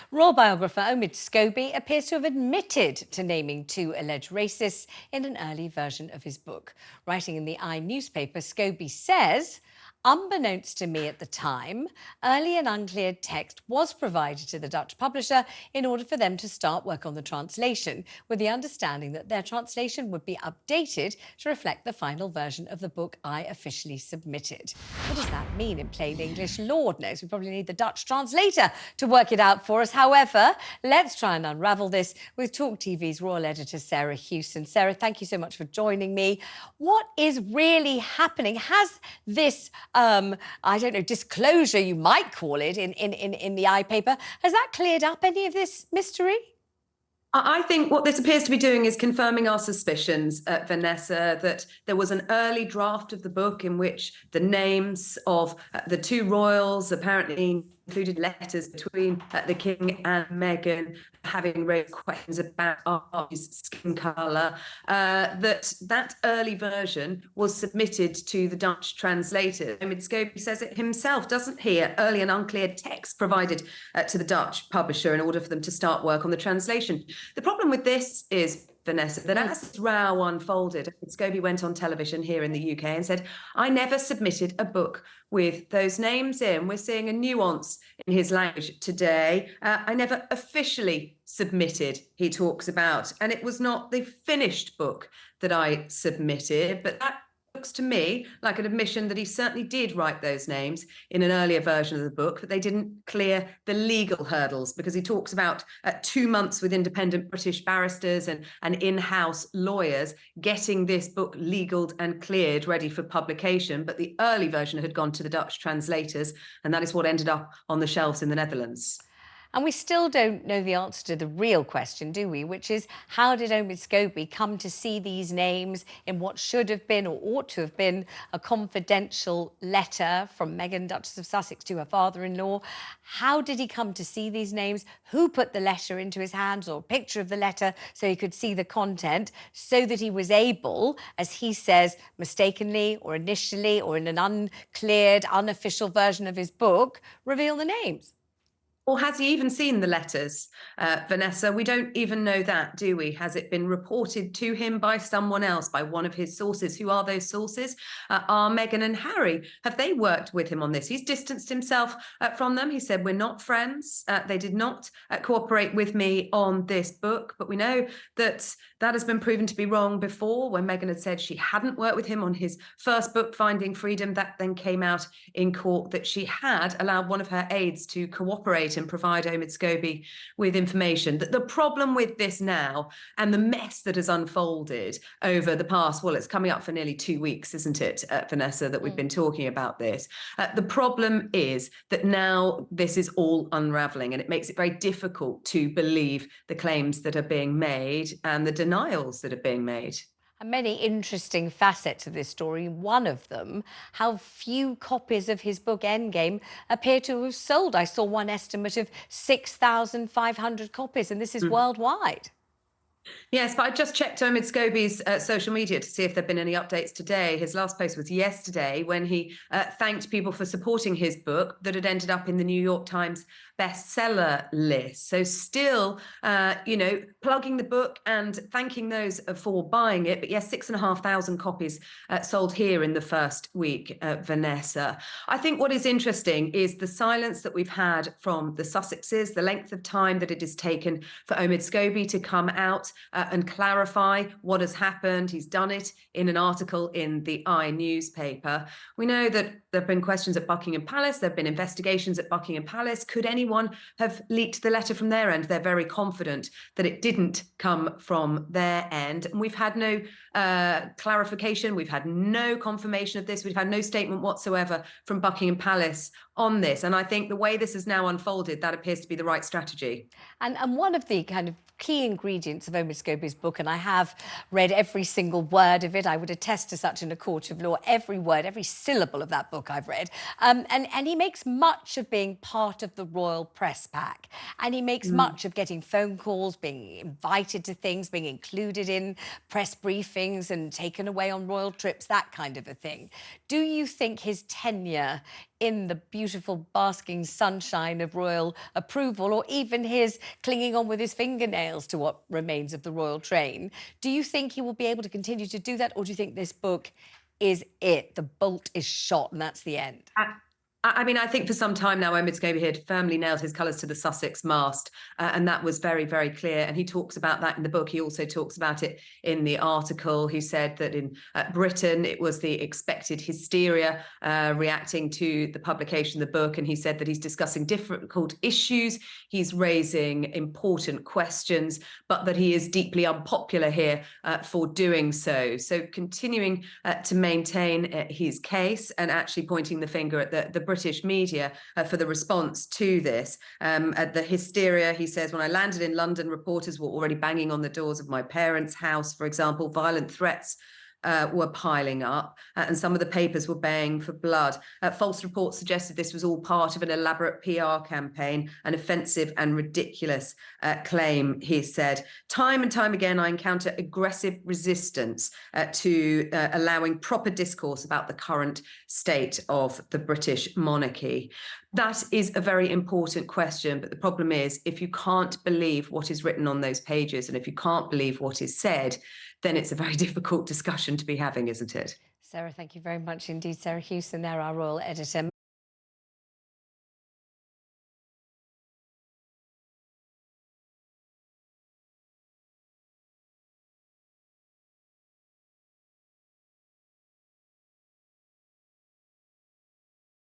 Royal biographer Omid Scobie appears to have admitted to naming two alleged racists in an early version of his book. Writing in the newspaper, Scobie says, "Unbeknownst to me at the time, early and uncleared text was provided to the Dutch publisher in order for them to start work on the translation, with the understanding that their translation would be updated to reflect the final version of the book I officially submitted." What does that mean in plain English? Lord knows, we probably need the Dutch translator to work it out for us. However, let's try and unravel this with TalkTV's royal editor, Sarah Hewson. Sarah, thank you so much for joining me. What is really happening? Has this I don't know, disclosure, you might call it, in the paper, has that cleared up any of this mystery? I think what this appears to be doing is confirming our suspicions, Vanessa, that there was an early draft of the book in which the names of the two royals apparently included letters between the King and Meghan, having raised questions about Archie's skin colour. That early version was submitted to the Dutch translator. Omid Scobie says it himself, doesn't he? Early and uncleared text provided to the Dutch publisher in order for them to start work on the translation. The problem with this is, Vanessa, that as this row unfolded, Scobie went on television here in the UK and said, "I never submitted a book with those names in." We're seeing a nuance in his language today. "I never officially submitted," he talks about, "and it was not the finished book that I submitted." But that looks to me like an admission that he certainly did write those names in an earlier version of the book, but they didn't clear the legal hurdles, because he talks about 2 months with independent British barristers and in-house lawyers getting this book legaled and cleared, ready for publication. But the early version had gone to the Dutch translators, and that is what ended up on the shelves in the Netherlands. And we still don't know the answer to the real question, do we? Which is, how did Omid Scobie come to see these names in what should have been, or ought to have been, a confidential letter from Meghan, Duchess of Sussex, to her father-in-law? How did he come to see these names? Who put the letter into his hands, or a picture of the letter so he could see the content, so that he was able, as he says, mistakenly or initially or in an uncleared, unofficial version of his book, reveal the names? Or has he even seen the letters, Vanessa? We don't even know that, do we? Has it been reported to him by someone else, by one of his sources? Who are those sources? Are Meghan and Harry? Have they worked with him on this? He's distanced himself from them. He said, "We're not friends. They did not cooperate with me on this book." But we know that that has been proven to be wrong before, when Meghan had said she hadn't worked with him on his first book, Finding Freedom. That then came out in court that she had allowed one of her aides to cooperate and provide Omid Scobie with information. The problem with this now, and the mess that has unfolded over the past, well, it's coming up for nearly 2 weeks, isn't it, Vanessa, that we've been talking about this. The problem is that now this is all unraveling, and it makes it very difficult to believe the claims that are being made and the denials that are being made. And many interesting facets of this story. One of them, how few copies of his book Endgame appear to have sold. I saw one estimate of 6,500 copies, and this is worldwide. Yes, but I just checked Omid Scobie's social media to see if there'd been any updates today. His last post was yesterday, when he thanked people for supporting his book that had ended up in the New York Times bestseller list. So still, plugging the book and thanking those for buying it. But yes, 6,500 copies sold here in the first week, Vanessa. I think what is interesting is the silence that we've had from the Sussexes, the length of time that it has taken for Omid Scobie to come out and clarify what has happened. He's done it in an article in the newspaper. We know that there have been questions at Buckingham Palace. There have been investigations at Buckingham Palace. Could anyone have leaked the letter from their end? They're very confident that it didn't come from their end. And we've had no clarification. We've had no confirmation of this. We've had no statement whatsoever from Buckingham Palace on this. And I think the way this has now unfolded, that appears to be the right strategy. And one of the kind of key ingredients of Omid Scobie's book, and I have read every single word of it, I would attest to such in a court of law, every word, every syllable of that book I've read. And he makes much of being part of the royal press pack. And he makes much of getting phone calls, being invited to things, being included in press briefings and taken away on royal trips, that kind of a thing. Do you think his tenure in the beautiful basking sunshine of royal approval, or even his clinging on with his fingernails to what remains of the royal train. Do you think he will be able to continue to do that, or do you think this book is it? The bolt is shot and that's the end? I mean, I think for some time now, Omid Scobie had firmly nailed his colours to the Sussex mast, and that was very, very clear. And he talks about that in the book. He also talks about it in the article. He said that in Britain, it was the expected hysteria reacting to the publication of the book. And he said that he's discussing difficult issues, he's raising important questions, but that he is deeply unpopular here for doing so. So continuing to maintain his case and actually pointing the finger at the British media for the response to this. At the hysteria, he says, when I landed in London, reporters were already banging on the doors of my parents' house, for example. Violent threats were piling up, and some of the papers were baying for blood. False reports suggested this was all part of an elaborate PR campaign, an offensive and ridiculous claim, he said. Time and time again, I encounter aggressive resistance to allowing proper discourse about the current state of the British monarchy. That is a very important question, but the problem is, if you can't believe what is written on those pages, and if you can't believe what is said, then it's a very difficult discussion to be having, isn't it? Sarah, thank you very much indeed. Sarah Hewson there, our royal editor.